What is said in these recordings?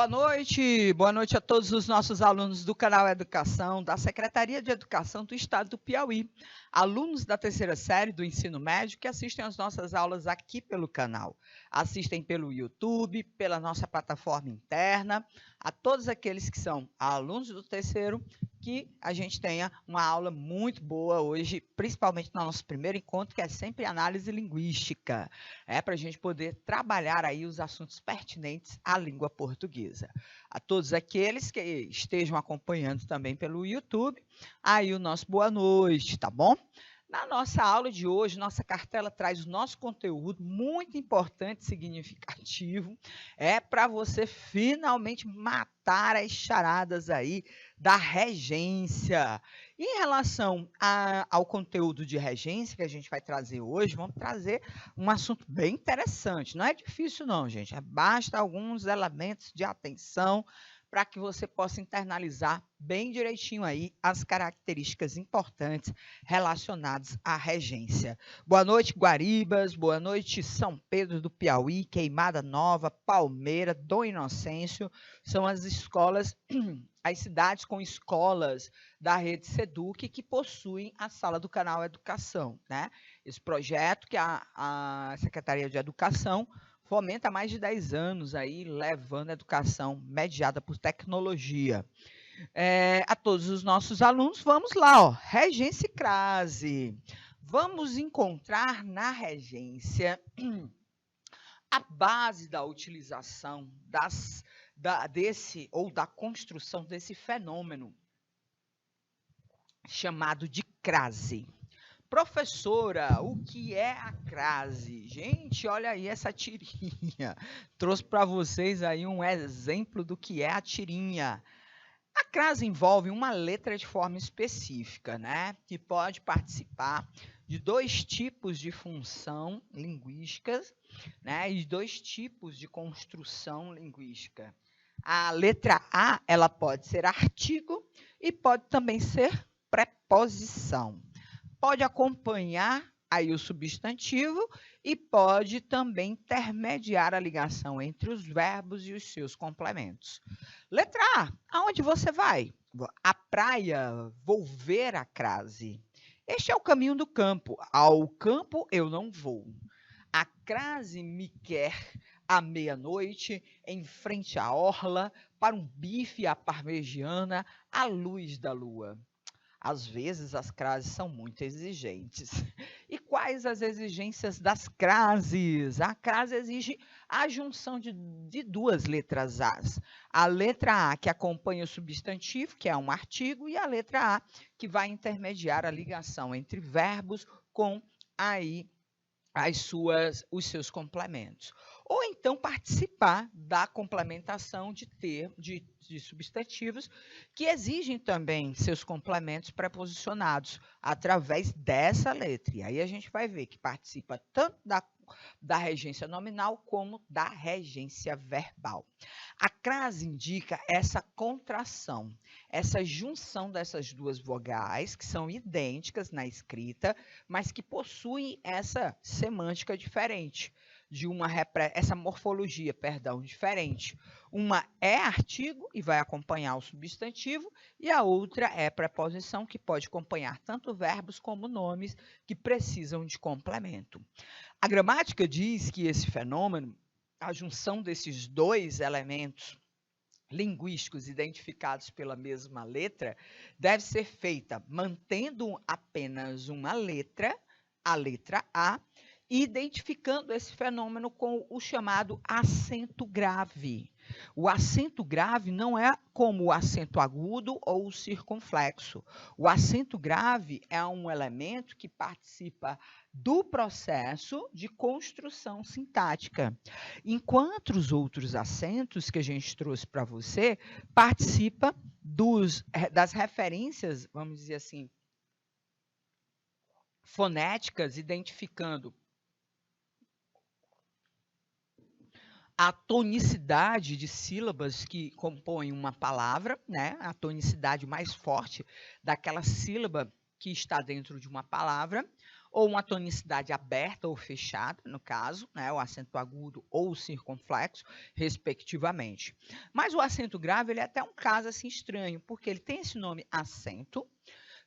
Boa noite a todos os nossos alunos do canal Educação, da Secretaria de Educação do Estado do Piauí, alunos da terceira série do ensino médio que assistem às nossas aulas aqui pelo canal, assistem pelo YouTube, pela nossa plataforma interna, a todos aqueles que são alunos do terceiro, que a gente tenha uma aula muito boa hoje, principalmente no nosso primeiro encontro, que é sempre análise linguística, para a gente poder trabalhar aí os assuntos pertinentes à língua portuguesa. A todos aqueles que estejam acompanhando também pelo YouTube, aí o nosso boa noite, tá bom? Na nossa aula de hoje, nossa cartela traz o nosso conteúdo muito importante e significativo, para você finalmente matar as charadas aí da regência. Em relação ao conteúdo de regência que a gente vai trazer hoje, vamos trazer um assunto bem interessante. Não é difícil não, gente, basta alguns elementos de atenção para que você possa internalizar bem direitinho aí as características importantes relacionadas à regência. Boa noite, Guaribas, boa noite, São Pedro do Piauí, Queimada Nova, Palmeira, Dom Inocêncio, são as escolas, as cidades com escolas da rede Seduc que possuem a sala do canal Educação, né? Esse projeto que a Secretaria de Educação fomenta há mais de 10 anos aí, levando a educação mediada por tecnologia. A todos os nossos alunos, vamos lá, ó, regência e crase. Vamos encontrar na regência a base da utilização da construção desse fenômeno chamado de crase. Professora, o que é a crase? Gente, olha aí essa tirinha. Trouxe para vocês aí um exemplo do que é a tirinha. A crase envolve uma letra de forma específica, né? Que pode participar de dois tipos de função linguísticas, né? E dois tipos de construção linguística. A letra A, ela pode ser artigo e pode também ser preposição. Pode acompanhar aí o substantivo e pode também intermediar a ligação entre os verbos e os seus complementos. Letra A, aonde você vai? À praia, vou ver a crase. Este é o caminho do campo. Ao campo eu não vou. A crase me quer à meia-noite, em frente à orla, para um bife à parmegiana, à luz da lua. Às vezes, as crases são muito exigentes. E quais as exigências das crases? A crase exige a junção de duas letras As. A letra A, que acompanha o substantivo, que é um artigo, e a letra A, que vai intermediar a ligação entre verbos com aí os seus complementos. Ou então participar da complementação de substantivos que exigem também seus complementos preposicionados através dessa letra. E aí a gente vai ver que participa tanto da regência nominal como da regência verbal. A crase indica essa contração, essa junção dessas duas vogais, que são idênticas na escrita, mas que possuem essa semântica diferente, essa morfologia, diferente. Uma é artigo e vai acompanhar o substantivo, e a outra é preposição, que pode acompanhar tanto verbos como nomes que precisam de complemento. A gramática diz que esse fenômeno, a junção desses dois elementos linguísticos identificados pela mesma letra, deve ser feita mantendo apenas uma letra, a letra A, e identificando esse fenômeno com o chamado acento grave. O acento grave não é como o acento agudo ou o circunflexo. O acento grave é um elemento que participa do processo de construção sintática, enquanto os outros acentos que a gente trouxe para você participa das referências, vamos dizer assim, fonéticas, identificando a tonicidade de sílabas que compõem uma palavra, né? A tonicidade mais forte daquela sílaba que está dentro de uma palavra, ou uma tonicidade aberta ou fechada, no caso, né, o acento agudo ou o circunflexo, respectivamente. Mas o acento grave ele é até um caso assim estranho, porque ele tem esse nome acento,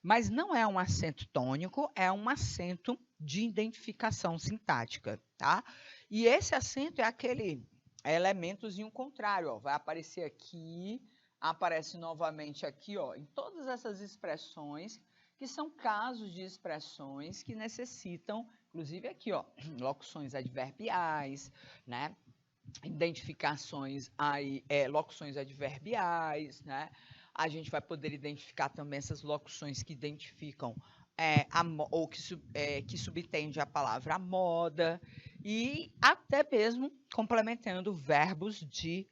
mas não é um acento tônico, é um acento de identificação sintática, tá? E esse acento é aquele elementozinho contrário, ó, vai aparecer aqui, aparece novamente aqui, ó, em todas essas expressões que são casos de expressões que necessitam, inclusive aqui, ó, locuções adverbiais, né? Identificações aí, locuções adverbiais, né? A gente vai poder identificar também essas locuções que identificam ou que subtende a palavra moda e até mesmo complementando verbos de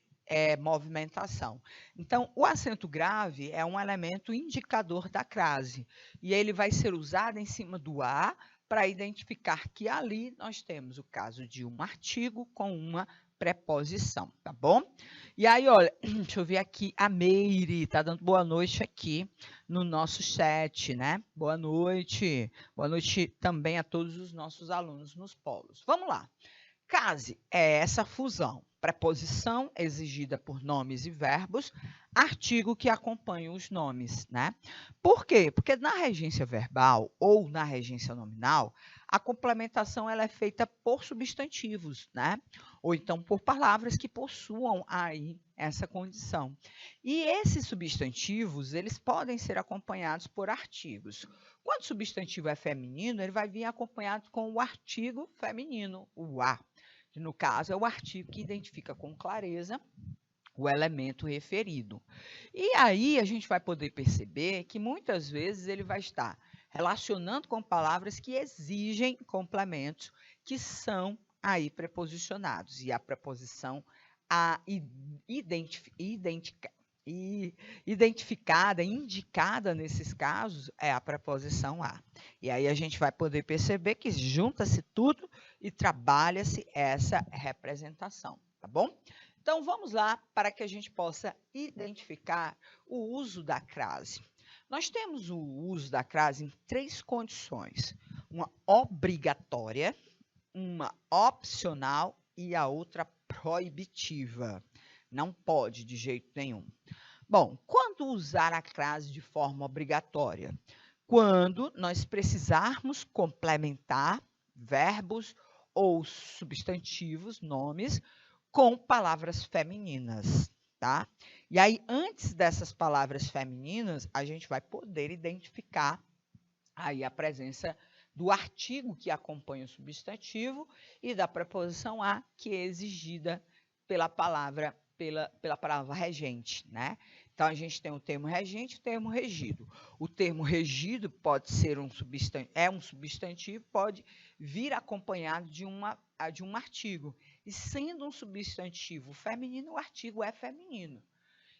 movimentação. Então, o acento grave é um elemento indicador da crase e ele vai ser usado em cima do A para identificar que ali nós temos o caso de um artigo com uma preposição, tá bom? E aí, olha, deixa eu ver aqui, a Meire tá dando boa noite aqui no nosso chat, né? Boa noite também a todos os nossos alunos nos polos. Vamos lá. Case é essa fusão, preposição exigida por nomes e verbos, artigo que acompanha os nomes, né? Por quê? Porque na regência verbal ou na regência nominal, a complementação ela é feita por substantivos, né? Ou então por palavras que possuam aí essa condição. E esses substantivos, eles podem ser acompanhados por artigos. Quando o substantivo é feminino, ele vai vir acompanhado com o artigo feminino, o a, que no caso é o artigo que identifica com clareza o elemento referido. E aí a gente vai poder perceber que muitas vezes ele vai estar relacionando com palavras que exigem complementos que são aí preposicionados. E a preposição identificada, indicada nesses casos, é a preposição a. E aí a gente vai poder perceber que junta-se tudo e trabalha-se essa representação, tá bom? Então, vamos lá para que a gente possa identificar o uso da crase. Nós temos o uso da crase em 3 condições. Uma obrigatória, uma opcional e a outra proibitiva. Não pode de jeito nenhum. Bom, quando usar a crase de forma obrigatória? Quando nós precisarmos complementar verbos ou substantivos, nomes, com palavras femininas, tá? E aí, antes dessas palavras femininas, a gente vai poder identificar aí a presença do artigo que acompanha o substantivo e da preposição a, que é exigida pela palavra regente, né? Então, a gente tem o termo regente e o termo regido. O termo regido pode ser um substantivo, pode vir acompanhado de um artigo. E sendo um substantivo feminino, o artigo é feminino.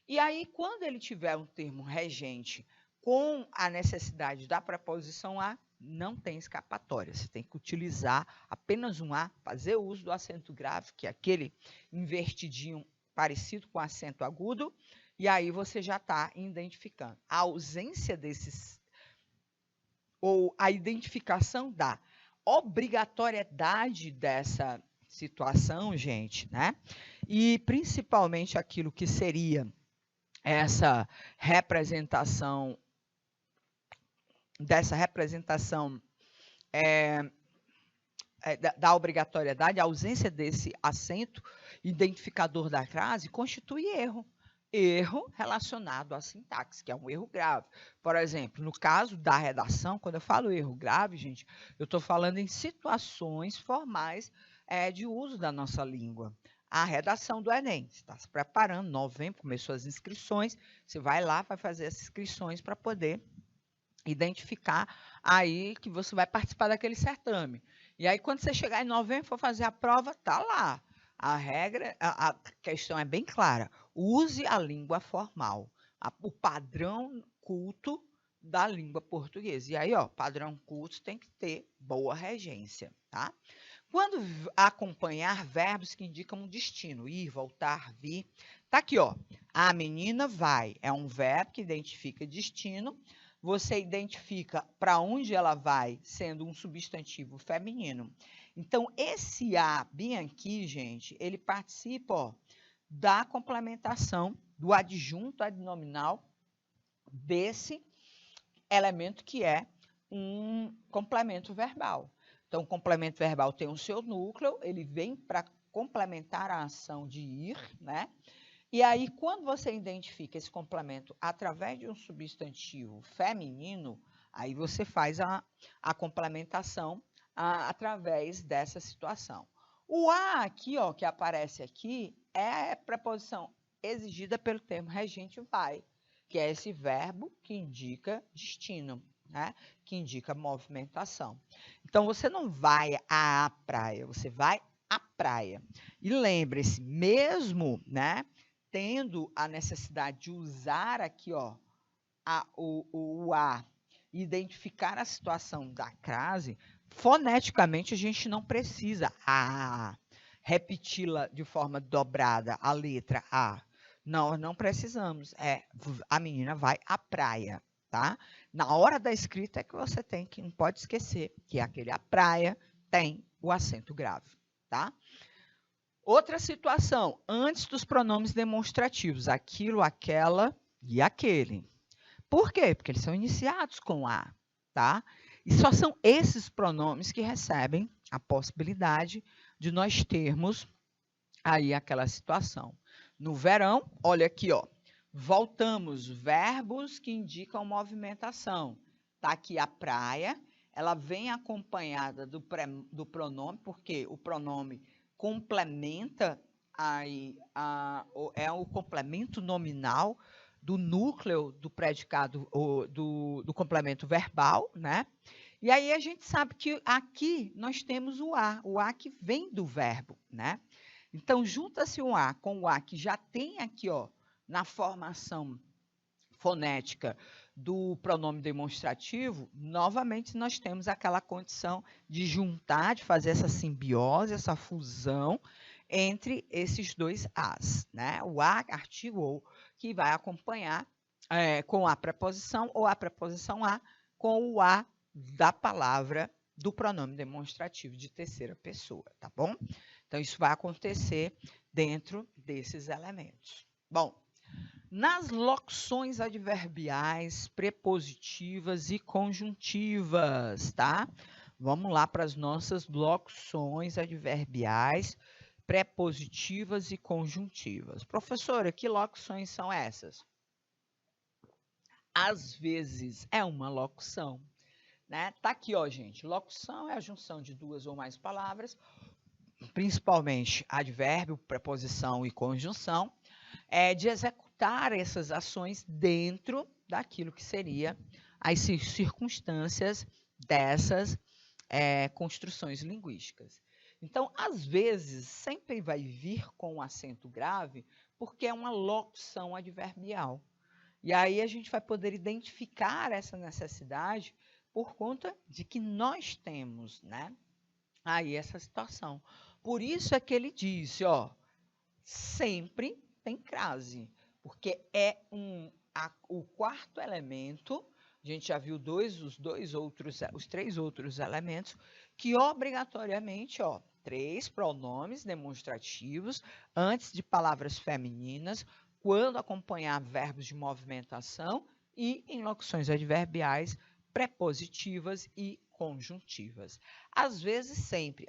E aí, quando ele tiver um termo regente com a necessidade da preposição a, não tem escapatória. Você tem que utilizar apenas um a, fazer uso do acento grave, que é aquele invertidinho parecido com acento agudo, e aí você já está identificando. A ausência desses, ou a identificação da obrigatoriedade dessa situação, gente, né? E principalmente aquilo que seria essa representação, da obrigatoriedade, a ausência desse acento identificador da crase constitui erro. Erro relacionado à sintaxe, que é um erro grave. Por exemplo, no caso da redação, quando eu falo erro grave, gente, eu estou falando em situações formais de uso da nossa língua. A redação do Enem, você está se preparando, novembro, começou as inscrições, você vai lá, vai fazer as inscrições para poder identificar aí que você vai participar daquele certame. E aí, quando você chegar em novembro, for fazer a prova, tá lá. A regra, a questão é bem clara. Use a língua formal, o padrão culto da língua portuguesa. E aí, ó, padrão culto tem que ter boa regência, tá? Quando acompanhar verbos que indicam um destino, ir, voltar, vir, tá aqui, ó. A menina vai, é um verbo que identifica destino. você identifica para onde ela vai, sendo um substantivo feminino. Então, esse a bem aqui, gente, ele participa, ó, da complementação do adjunto adnominal desse elemento que é um complemento verbal. Então, o complemento verbal tem o seu núcleo, ele vem para complementar a ação de ir, né? E aí, quando você identifica esse complemento através de um substantivo feminino, aí você faz a complementação através dessa situação. O a aqui, ó, que aparece aqui, é a preposição exigida pelo termo regente vai, que é esse verbo que indica destino, né? Que indica movimentação. Então, você não vai à praia, você vai à praia. E lembre-se, mesmo, né, tendo a necessidade de usar aqui, ó, o a, identificar a situação da crase, foneticamente a gente não precisa repeti-la de forma dobrada, a letra A. Nós não precisamos. A menina vai à praia, tá? Na hora da escrita é que você tem que, não pode esquecer, que aquele a praia tem o acento grave, tá? Outra situação, antes dos pronomes demonstrativos, aquilo, aquela e aquele. Por quê? Porque eles são iniciados com a, tá? E só são esses pronomes que recebem a possibilidade de nós termos aí aquela situação. No verão, olha aqui, ó, voltamos, verbos que indicam movimentação. Tá aqui a praia, ela vem acompanhada do pronome, porque o pronome complementa aí é o complemento nominal do núcleo do predicado, do complemento verbal, né? E aí a gente sabe que aqui nós temos o a que vem do verbo, né? Então, junta-se o a com o a que já tem aqui, ó, na formação fonética do pronome demonstrativo, novamente nós temos aquela condição de juntar, de fazer essa simbiose, essa fusão entre esses dois as, né? O a, artigo ou, que vai acompanhar com a preposição ou a preposição a com o a da palavra do pronome demonstrativo de terceira pessoa, tá bom? Então, isso vai acontecer dentro desses elementos. Bom, nas locuções adverbiais, prepositivas e conjuntivas, tá? Vamos lá para as nossas locuções adverbiais, prepositivas e conjuntivas. Professora, que locuções são essas? Às vezes é uma locução, né? Tá aqui, ó, gente. Locução é a junção de duas ou mais palavras, principalmente advérbio, preposição e conjunção, de executar essas ações dentro daquilo que seria as circunstâncias dessas construções linguísticas. Então, às vezes, sempre vai vir com um acento grave, porque é uma locução adverbial. E aí a gente vai poder identificar essa necessidade por conta de que nós temos, né, aí essa situação. Por isso é que ele disse, ó, sempre tem crase, porque é o quarto elemento. A gente já viu os três outros elementos que obrigatoriamente, ó, 3 pronomes demonstrativos antes de palavras femininas, quando acompanhar verbos de movimentação e em locuções adverbiais prepositivas e conjuntivas. Às vezes sempre,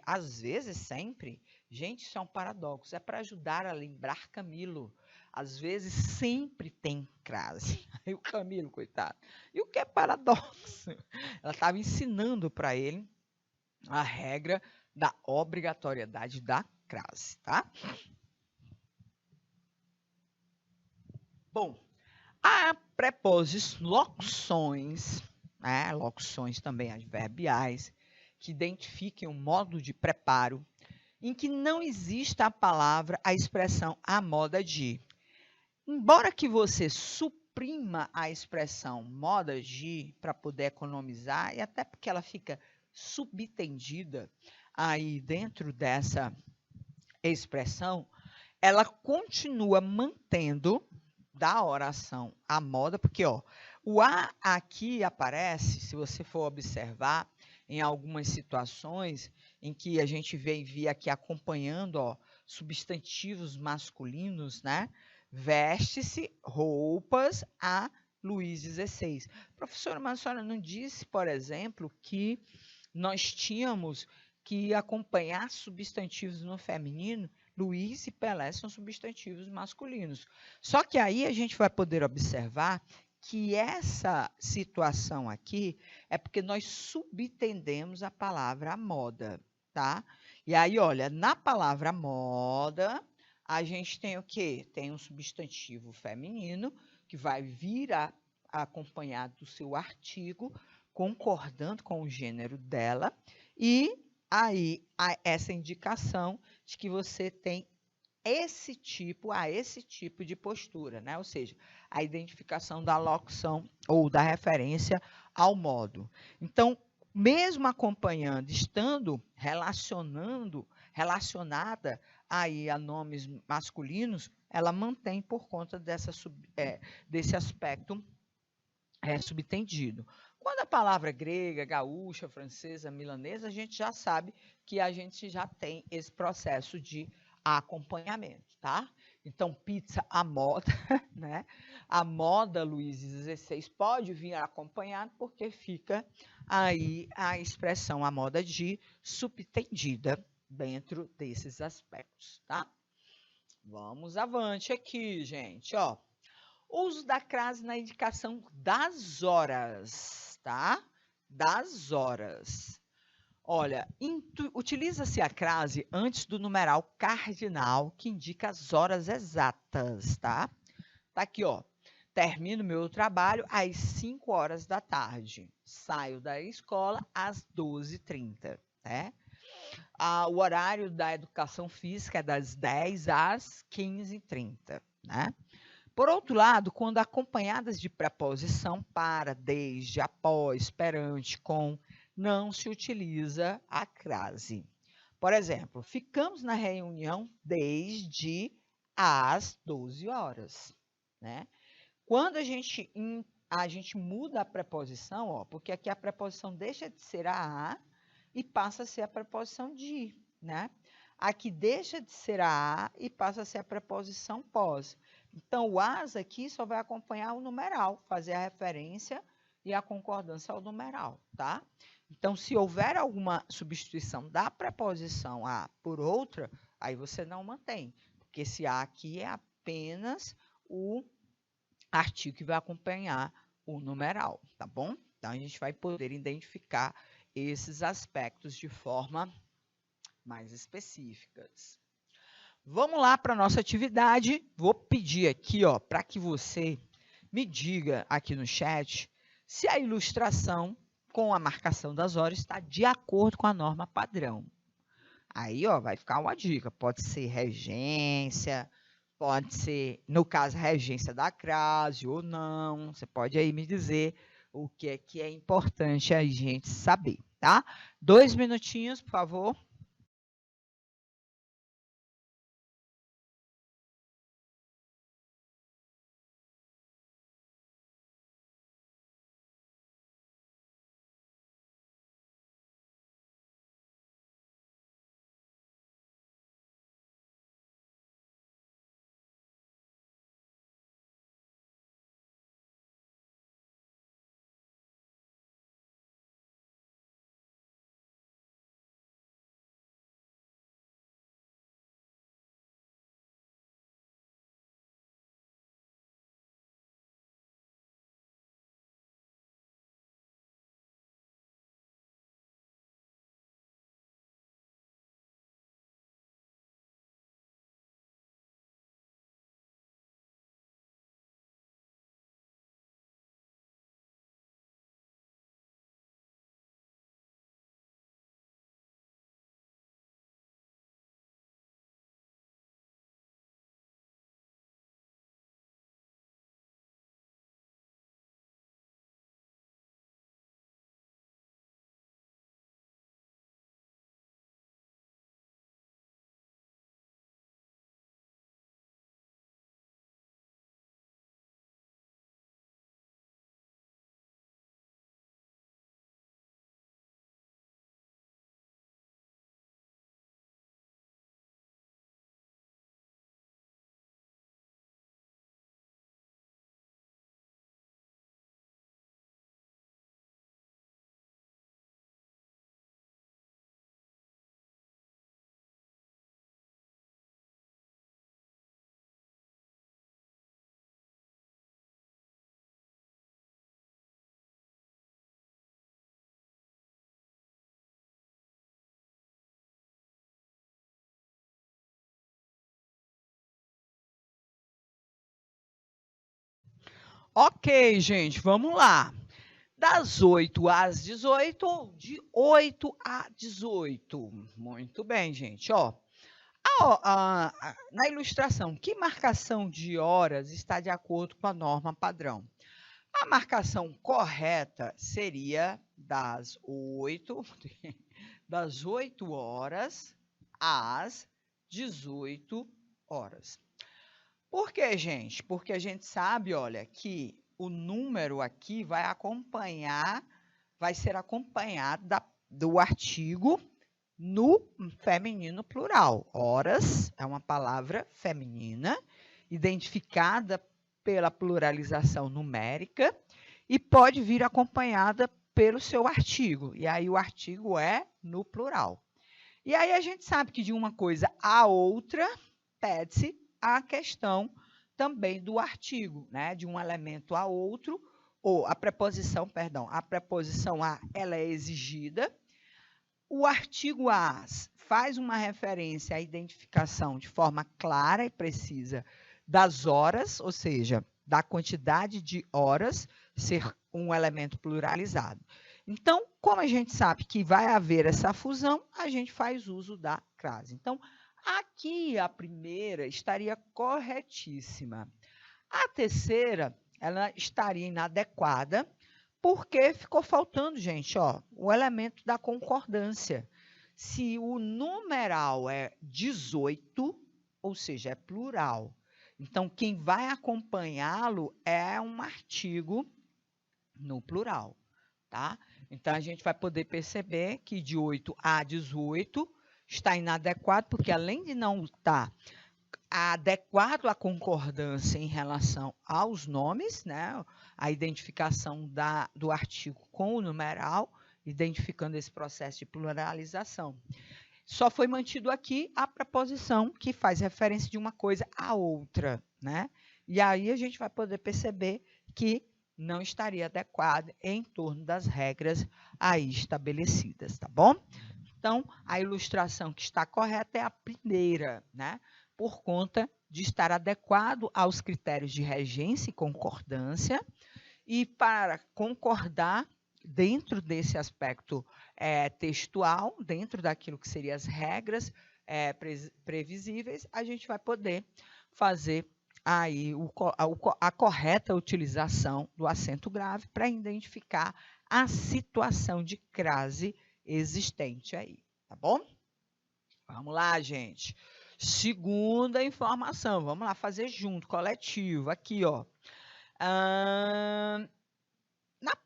gente, isso é um paradoxo, é para ajudar a lembrar Camilo. Às vezes sempre tem crase. Aí o Camilo, coitado. E o que é paradoxo? Ela estava ensinando para ele a regra da obrigatoriedade da crase, tá? Bom, há preposições, locuções, né? Locuções também adverbiais, que identifiquem um modo de preparo em que não exista a palavra, a expressão a moda de. Embora que você suprima a expressão moda de para poder economizar, e até porque ela fica subtendida aí dentro dessa expressão, ela continua mantendo da oração a moda, porque ó, O a aqui aparece, se você for observar, em algumas situações em que a gente vê aqui acompanhando, ó, substantivos masculinos, né? Veste-se roupas a Luís XVI. Professora, mas a senhora não disse, por exemplo, que nós tínhamos que acompanhar substantivos no feminino? Luís e Pelé são substantivos masculinos. Só que aí a gente vai poder observar que essa situação aqui é porque nós subentendemos a palavra moda, tá? E aí, olha, na palavra moda, a gente tem o quê? Tem um substantivo feminino que vai vir acompanhado do seu artigo, concordando com o gênero dela, e aí essa indicação de que você tem esse tipo de postura, né? Ou seja, a identificação da locução ou da referência ao modo. Então, mesmo acompanhando, estando relacionada aí a nomes masculinos, ela mantém por conta desse aspecto subtendido. Quando a palavra grega, gaúcha, francesa, milanesa, a gente já sabe que a gente já tem esse processo de acompanhamento, tá? Então, pizza à moda, né? A moda Luís XVI pode vir acompanhado porque fica aí a expressão a moda de subtendida dentro desses aspectos, tá? Vamos avante aqui, gente, ó. Uso da crase na indicação das horas, tá? Das horas. Olha, utiliza-se a crase antes do numeral cardinal, que indica as horas exatas, tá? Tá aqui, ó. Termino meu trabalho às 5 horas da tarde. Saio da escola às 12h30, né? O horário da educação física é das 10 às 15h30, né? Por outro lado, quando acompanhadas de preposição para, desde, após, perante, com, não se utiliza a crase. Por exemplo, ficamos na reunião desde às 12 horas, né? Quando a gente muda a preposição, ó, porque aqui a preposição deixa de ser a e passa a ser a preposição de, né? Aqui deixa de ser a e passa a ser a preposição pós. Então, o as aqui só vai acompanhar o numeral, fazer a referência e a concordância ao numeral, tá? Então, se houver alguma substituição da preposição a por outra, aí você não mantém, porque esse a aqui é apenas o artigo que vai acompanhar o numeral, tá bom? Então, a gente vai poder identificar esses aspectos de forma mais específicas. Vamos lá para a nossa atividade. Vou pedir aqui, ó, para que você me diga aqui no chat se a ilustração com a marcação das horas está de acordo com a norma padrão. Aí, ó, vai ficar uma dica. Pode ser regência, pode ser, no caso, regência da crase ou não. Você pode aí me dizer o que é importante a gente saber, tá? 2 minutinhos, por favor. Ok, gente, vamos lá. Das 8 às 18 ou de 8 a 18? Muito bem, gente. Ó, na ilustração, que marcação de horas está de acordo com a norma padrão? A marcação correta seria das 8 horas às 18 horas. Por quê, gente? Porque a gente sabe, olha, que o número aqui vai ser acompanhado do artigo no feminino plural. Horas é uma palavra feminina, identificada pela pluralização numérica e pode vir acompanhada pelo seu artigo. E aí o artigo é no plural. E aí a gente sabe que de uma coisa a outra pede-se a questão também do artigo, né? De um elemento a outro, ou a preposição a, ela é exigida. O artigo as faz uma referência à identificação de forma clara e precisa das horas, ou seja, da quantidade de horas ser um elemento pluralizado. Então, como a gente sabe que vai haver essa fusão, a gente faz uso da crase. Então, aqui a primeira estaria corretíssima. A terceira, ela estaria inadequada, porque ficou faltando, gente, ó, o elemento da concordância. Se o numeral é 18, ou seja, é plural, então quem vai acompanhá-lo é um artigo no plural, tá? Então a gente vai poder perceber que de 8 a 18 está inadequado, porque além de não estar adequado à concordância em relação aos nomes, né? A identificação do artigo com o numeral, identificando esse processo de pluralização. Só foi mantido aqui a preposição que faz referência de uma coisa à outra, né? E aí a gente vai poder perceber que não estaria adequado em torno das regras aí estabelecidas, tá bom? Então, a ilustração que está correta é a primeira, né? Por conta de estar adequado aos critérios de regência e concordância, e para concordar dentro desse aspecto textual, dentro daquilo que seriam as regras previsíveis, a gente vai poder fazer aí a correta utilização do acento grave para identificar a situação de crase existente aí, tá bom? Vamos lá, gente. Segunda informação, vamos lá fazer junto, coletivo, aqui, ó. Na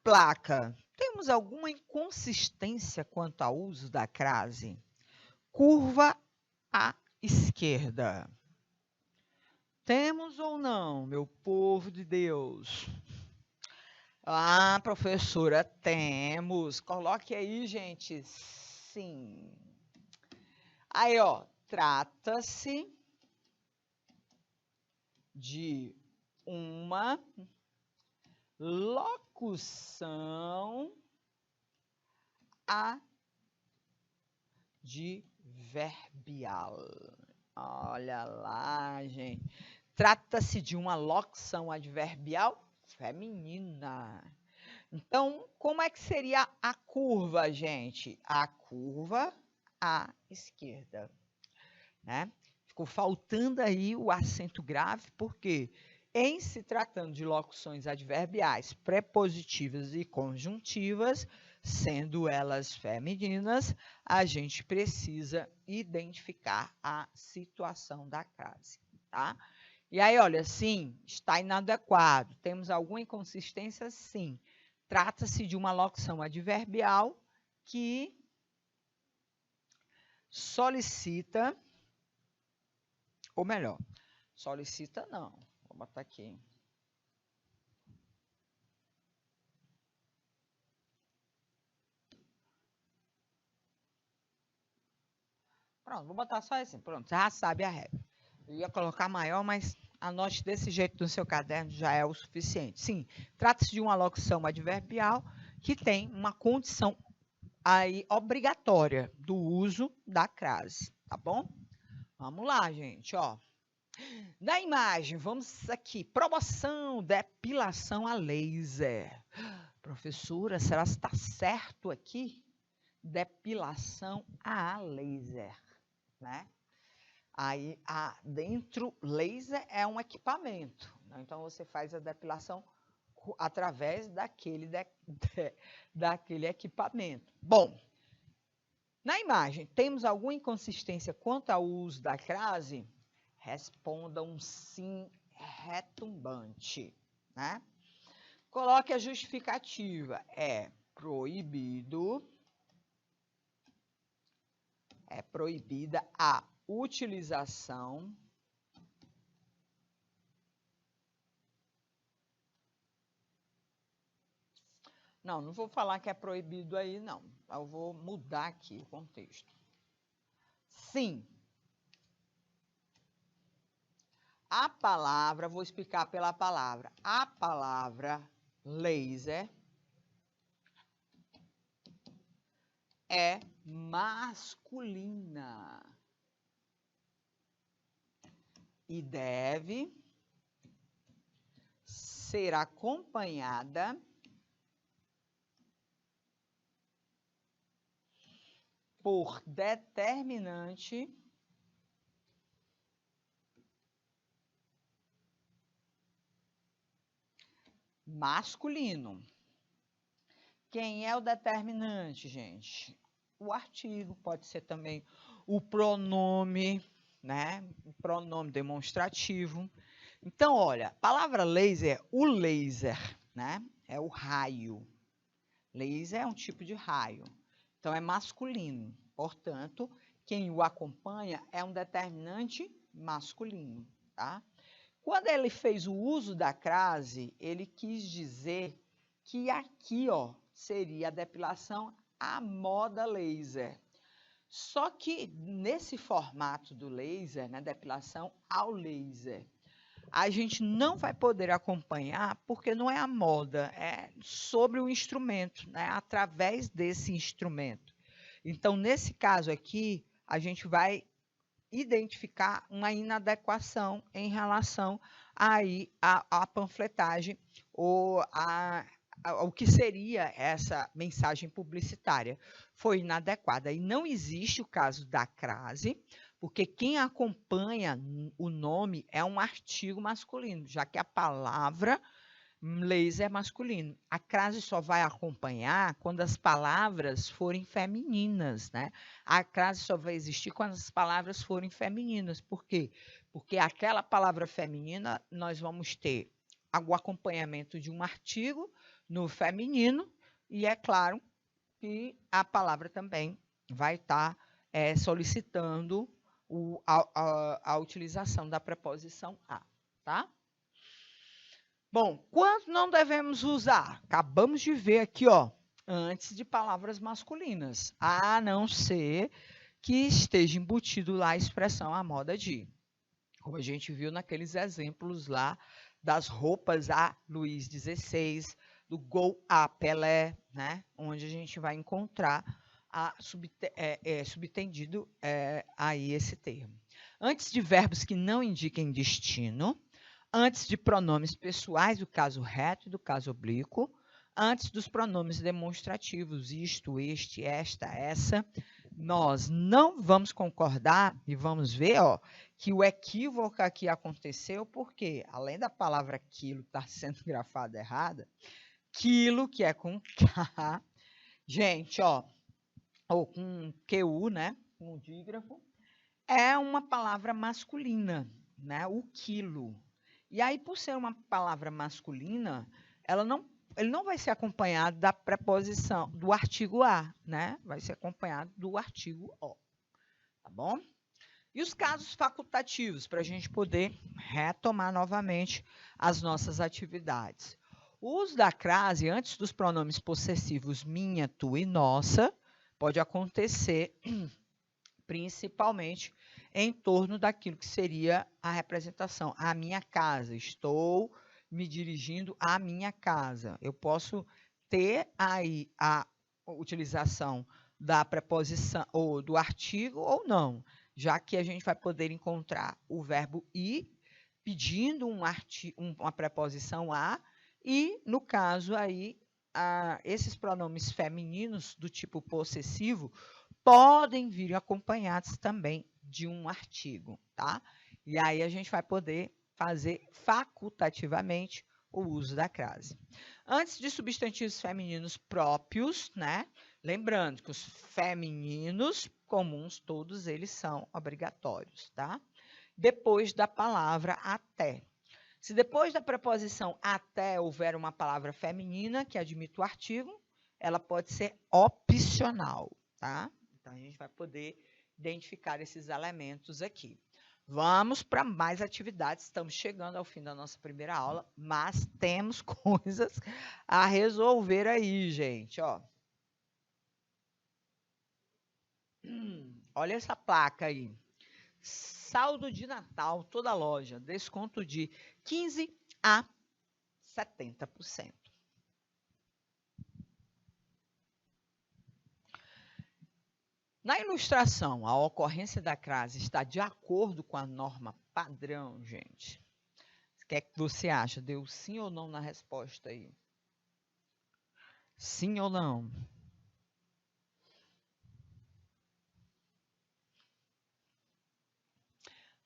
placa, temos alguma inconsistência quanto ao uso da crase? Curva à esquerda. Temos ou não, meu povo de Deus? Ah, professora, temos. Coloque aí, gente. Sim. Aí, ó, trata-se de uma locução adverbial. Olha lá, gente. Trata-se de uma locução adverbial feminina. Então, como é que seria a curva, gente? A curva à esquerda, né? Ficou faltando aí o acento grave, porque em se tratando de locuções adverbiais prepositivas e conjuntivas, sendo elas femininas, a gente precisa identificar a situação da crase, tá? E aí, olha, sim, está inadequado. Temos alguma inconsistência? Sim. Trata-se de uma locução adverbial que solicita, ou melhor, solicita não. Vou botar aqui. Pronto, vou botar só assim. Pronto, já sabe a regra. Eu ia colocar maior, mas anote desse jeito no seu caderno, já é o suficiente. Sim, trata-se de uma locução adverbial que tem uma condição aí obrigatória do uso da crase, tá bom? Vamos lá, gente, ó. Na imagem, vamos aqui. Promoção, depilação a laser. Professora, será que está certo aqui? Depilação a laser, né? Aí, dentro, laser é um equipamento, né? Então, você faz a depilação através daquele equipamento. Bom, na imagem, temos alguma inconsistência quanto ao uso da crase? Responda um sim retumbante, né? Coloque a justificativa. É proibida a utilização não vou falar que é proibido aí, não. Eu vou mudar aqui o contexto. Sim. A palavra, vou explicar pela palavra. A palavra laser é masculina e deve ser acompanhada por determinante masculino. Quem é o determinante, gente? O artigo, pode ser também o pronome, né? O pronome demonstrativo. Então, olha, a palavra laser, o laser, né? É o raio. Laser é um tipo de raio. Então, é masculino. Portanto, quem o acompanha é um determinante masculino, tá? Quando ele fez o uso da crase, ele quis dizer que aqui, ó, seria a depilação à moda laser. Só que nesse formato do laser, né, depilação ao laser, a gente não vai poder acompanhar porque não é a moda, é sobre o instrumento, né, através desse instrumento. Então, nesse caso aqui, a gente vai identificar uma inadequação em relação aí à panfletagem ou ao que seria essa mensagem publicitária. Foi inadequada. E não existe o caso da crase, porque quem acompanha o nome é um artigo masculino, já que a palavra laser é masculino. A crase só vai acompanhar quando as palavras forem femininas, né? A crase só vai existir quando as palavras forem femininas. Por quê? Porque aquela palavra feminina, nós vamos ter o acompanhamento de um artigo no feminino e é claro que a palavra também vai estar solicitando a utilização da preposição a, tá? Bom, quando não devemos usar? Acabamos de ver aqui, ó, antes de palavras masculinas, a não ser que esteja embutido lá a expressão à moda de. Como a gente viu naqueles exemplos lá das roupas a Luís XVI, do Gol a Pelé, né? Onde a gente vai encontrar subtendido aí esse termo. Antes de verbos que não indiquem destino, antes de pronomes pessoais, do caso reto e do caso oblíquo, antes dos pronomes demonstrativos, isto, este, esta, essa, nós não vamos concordar e vamos ver, ó, que o equívoco aqui aconteceu porque, além da palavra quilo estar sendo grafada errada, quilo, que é com K, gente, ó, ou com QU, né, com o dígrafo, é uma palavra masculina, né, o quilo. E aí, por ser uma palavra masculina, ele não vai ser acompanhado da preposição, do artigo a, né? Vai ser acompanhado do artigo o, tá bom? E os casos facultativos, para a gente poder retomar novamente as nossas atividades. O uso da crase antes dos pronomes possessivos minha, tua e nossa pode acontecer principalmente em torno daquilo que seria a representação. A minha casa, estou me dirigindo à minha casa. Eu posso ter aí a utilização da preposição ou do artigo ou não. já que a gente vai poder encontrar o verbo ir pedindo uma preposição a, e, no caso aí, esses pronomes femininos do tipo possessivo podem vir acompanhados também de um artigo, tá? E aí a gente vai poder fazer facultativamente o uso da crase. Antes de substantivos femininos próprios, né? Lembrando que os femininos comuns, todos eles são obrigatórios, tá? Depois da palavra até. Se depois da preposição até houver uma palavra feminina que admite o artigo, ela pode ser opcional, tá? Então, a gente vai poder identificar esses elementos aqui. Vamos para mais atividades. Estamos chegando ao fim da nossa primeira aula, mas temos coisas a resolver aí, gente. Ó. Olha essa placa aí. Saldo de Natal, toda loja, desconto de 15% a 70%. Na ilustração, a ocorrência da crase está de acordo com a norma padrão, gente? O que é que você acha? Deu sim ou não na resposta aí? Sim ou não?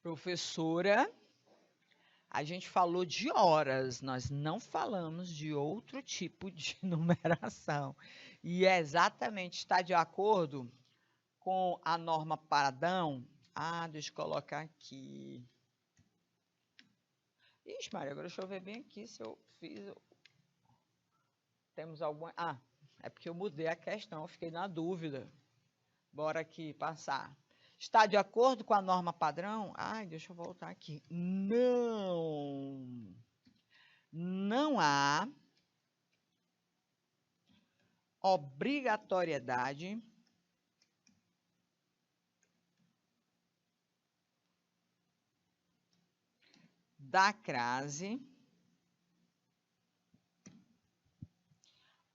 Professora, a gente falou de horas, nós não falamos de outro tipo de numeração. E é exatamente, está de acordo com a norma padrão. Deixa eu colocar aqui. Ixi, Maria, agora deixa eu ver bem aqui se eu fiz. Temos alguma. É porque eu mudei a questão, eu fiquei na dúvida. Bora aqui passar. Está de acordo com a norma padrão? Deixa eu voltar aqui. Não há obrigatoriedade da crase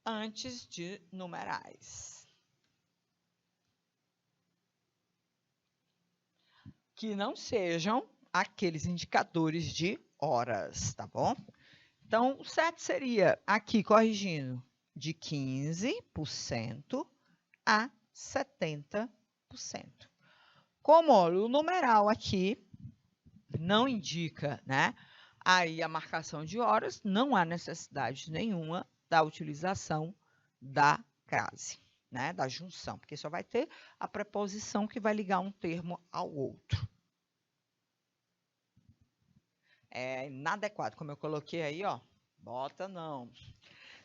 antes de numerais. Que não sejam aqueles indicadores de horas, tá bom? Então, o certo seria, aqui corrigindo, de 15% a 70%. Como olha, o numeral aqui não indica, né, aí a marcação de horas, não há necessidade nenhuma da utilização da crase, né, da junção, porque só vai ter a preposição que vai ligar um termo ao outro. É inadequado, como eu coloquei aí, ó, bota não.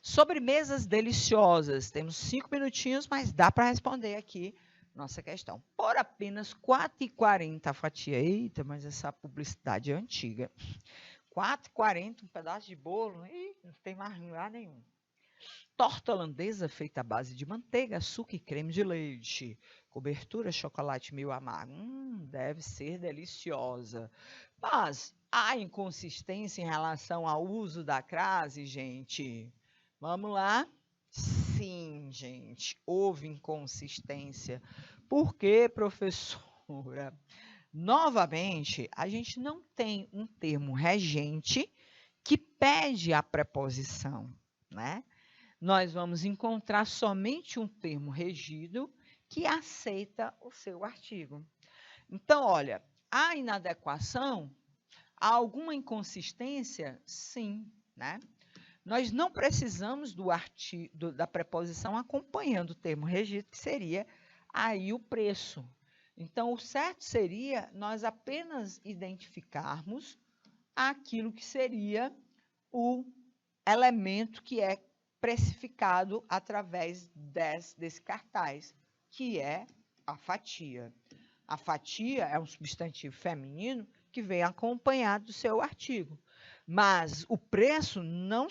Sobremesas deliciosas, temos 5 minutinhos, mas dá para responder aqui nossa questão. Por apenas R$ 4,40 a fatia. Eita, mas essa publicidade é antiga. R$ 4,40 um pedaço de bolo, não tem mais lugar nenhum. Torta holandesa feita à base de manteiga, açúcar e creme de leite. Cobertura chocolate meio amargo. Deve ser deliciosa. Mas há inconsistência em relação ao uso da crase, gente? Vamos lá? Sim, gente, houve inconsistência. Por quê, professora? Novamente, a gente não tem um termo regente que pede a preposição, né? Nós vamos encontrar somente um termo regido que aceita o seu artigo. Então, olha, há inadequação? Há alguma inconsistência? Sim, né? Nós não precisamos da preposição acompanhando o termo regido, que seria aí o preço. Então, o certo seria nós apenas identificarmos aquilo que seria o elemento que é precificado através desse cartaz, que é a fatia. A fatia é um substantivo feminino que vem acompanhado do seu artigo. Mas o preço não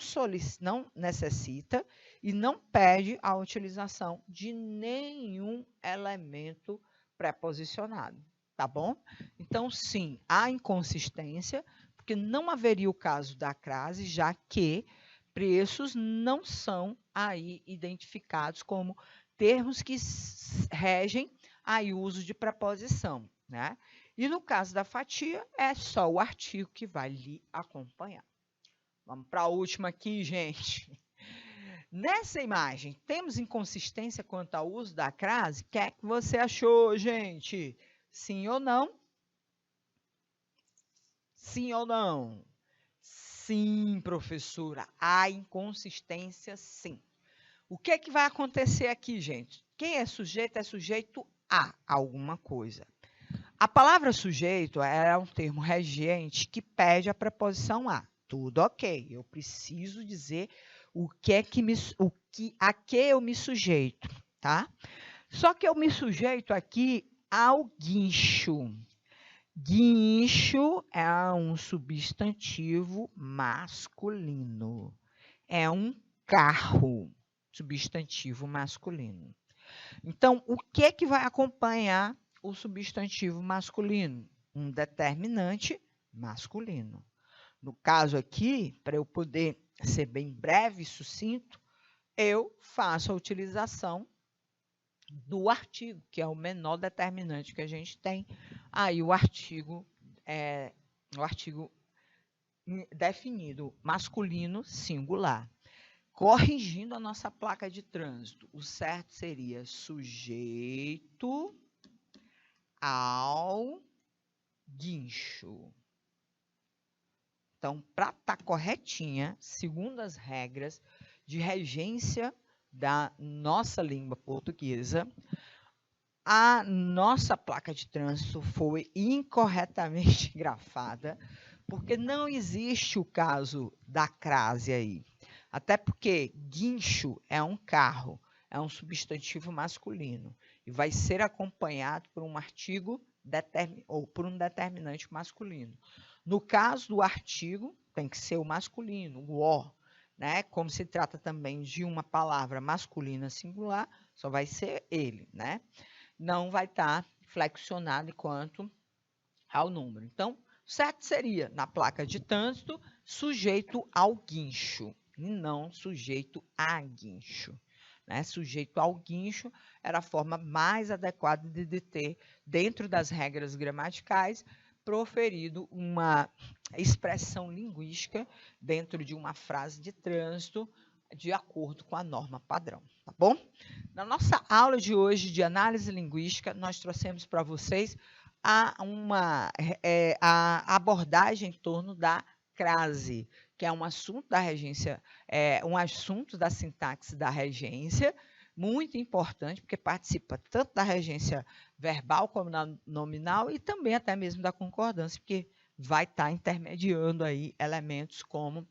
necessita e não pede a utilização de nenhum elemento preposicionado, tá bom? Então, sim, há inconsistência, porque não haveria o caso da crase, já que preços não são aí identificados como termos que regem aí o uso de preposição. né? E no caso da fatia, é só o artigo que vai lhe acompanhar. Vamos para a última aqui, gente. Nessa imagem, temos inconsistência quanto ao uso da crase? O que é que você achou, gente? Sim ou não? Sim ou não? Sim, professora. Há inconsistência, sim. O que é que vai acontecer aqui, gente? Quem é sujeito a alguma coisa. A palavra sujeito é um termo regente que pede a preposição a. Tudo ok. Eu preciso dizer a que eu me sujeito, tá? Só que eu me sujeito aqui ao guincho. Guincho é um substantivo masculino. É um carro, substantivo masculino. Então, o que é que vai acompanhar o substantivo masculino? Um determinante masculino. No caso aqui, para eu poder ser bem breve e sucinto, eu faço a utilização do artigo, que é o menor determinante que a gente tem. Aí o artigo definido masculino singular. Corrigindo a nossa placa de trânsito, o certo seria sujeito ao guincho. Então, para estar corretinha, segundo as regras de regência da nossa língua portuguesa, a nossa placa de trânsito foi incorretamente grafada, porque não existe o caso da crase aí. Até porque guincho é um carro, é um substantivo masculino e vai ser acompanhado por um artigo ou por um determinante masculino. No caso do artigo, tem que ser o masculino, o o, né? Como se trata também de uma palavra masculina singular, só vai ser ele, né? Não vai estar flexionado quanto ao número. Então, certo seria, na placa de trânsito, sujeito ao guincho, e não sujeito a guincho. Né? Sujeito ao guincho era a forma mais adequada de ter, dentro das regras gramaticais, proferido uma expressão linguística dentro de uma frase de trânsito de acordo com a norma padrão, tá bom? Na nossa aula de hoje de análise linguística, nós trouxemos para vocês a abordagem em torno da crase, que é um assunto da regência, um assunto da sintaxe da regência, muito importante, porque participa tanto da regência verbal como da nominal e também até mesmo da concordância, porque vai estar intermediando aí elementos como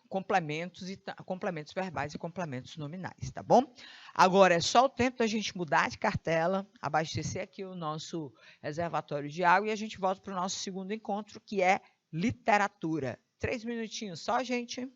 complementos verbais e complementos nominais, tá bom? Agora é só o tempo da gente mudar de cartela, abastecer aqui o nosso reservatório de água e a gente volta para o nosso segundo encontro, que é literatura. 3 minutinhos só, gente.